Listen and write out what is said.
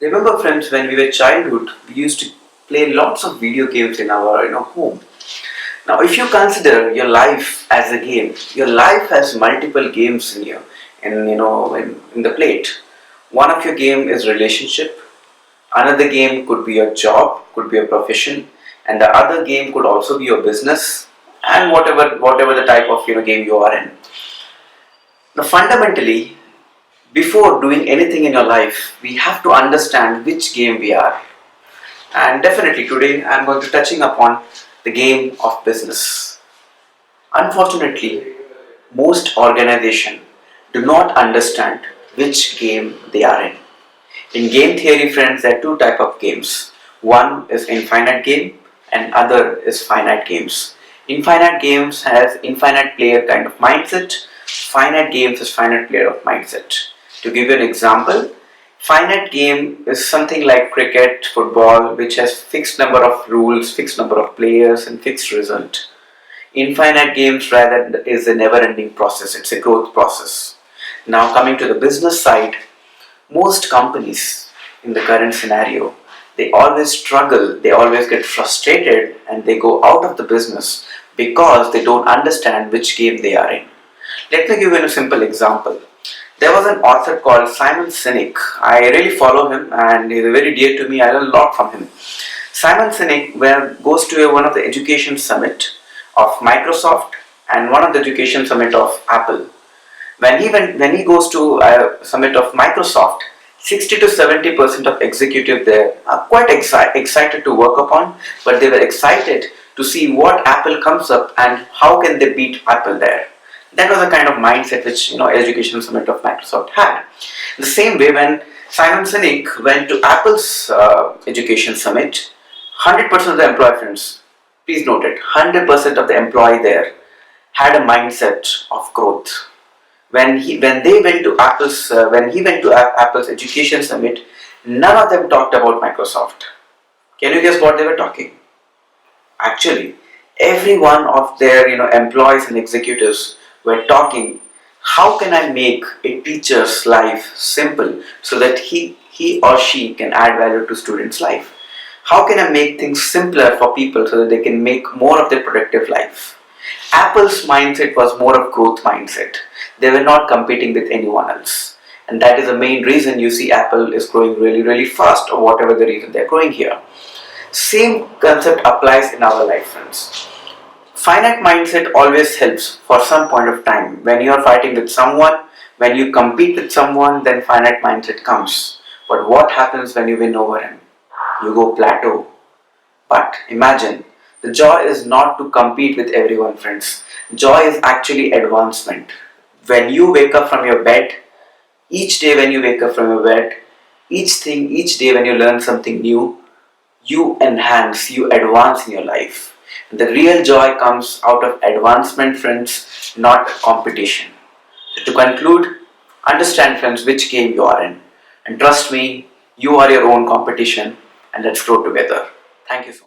Remember, friends, when we were childhood, we used to play lots of video games in our home. Now, if you consider your life as a game, your life has multiple games in you, in the plate. One of your game is relationship. Another game could be your job, could be a profession, and the other game could also be your business, and whatever the type of game you are in. Now, fundamentally, before doing anything in your life, we have to understand which game we are. And definitely today I'm going to touching upon the game of business. Unfortunately, most organizations do not understand which game they are in. In game theory, friends, there are two type of games. One is infinite game and other is finite games. Infinite games has infinite player kind of mindset. Finite games is finite player of mindset. To give you an example, finite game is something like cricket, football, which has fixed number of rules, fixed number of players, and fixed result. Infinite games rather is a never-ending process. It's a growth process. Now coming to the business side, most companies in the current scenario, they always struggle, they always get frustrated, and they go out of the business because they don't understand which game they are in. Let me give you a simple example. There was an author called Sinek. I really follow him and he's very dear to me. I learn a lot from him. Simon Sinek goes to one of the education summit of Microsoft and one of the education summit of Apple. When he goes to a summit of Microsoft, 60 to 70% of executives there are quite excited to work upon, but they were excited to see what Apple comes up and how can they beat Apple there. That was the kind of mindset which education summit of Microsoft had. The same way, when Simon Sinek went to Apple's education summit, 100% of the employee friends, please note it, 100% of the employee there had a mindset of growth. When he went to Apple's education summit, none of them talked about Microsoft. Can you guess what they were talking? Actually, every one of their employees and executives were talking, how can I make a teacher's life simple so that he or she can add value to students' life? How can I make things simpler for people so that they can make more of their productive life? Apple's mindset was more of growth mindset. They were not competing with anyone else. And that is the main reason you see Apple is growing really, really fast, or whatever the reason they're growing here. Same concept applies in our life, friends. Finite mindset always helps for some point of time. When you are fighting with someone, when you compete with someone, then finite mindset comes. But what happens when you win over him? You go plateau. But imagine, the joy is not to compete with everyone, friends. Joy is actually advancement. When you wake up from your bed, each day when you wake up from your bed, each day when you learn something new, you enhance, you advance in your life. The real joy comes out of advancement, friends, not competition. So to conclude, understand, friends, which game you are in. And trust me, you are your own competition, and let's grow together. Thank you so much.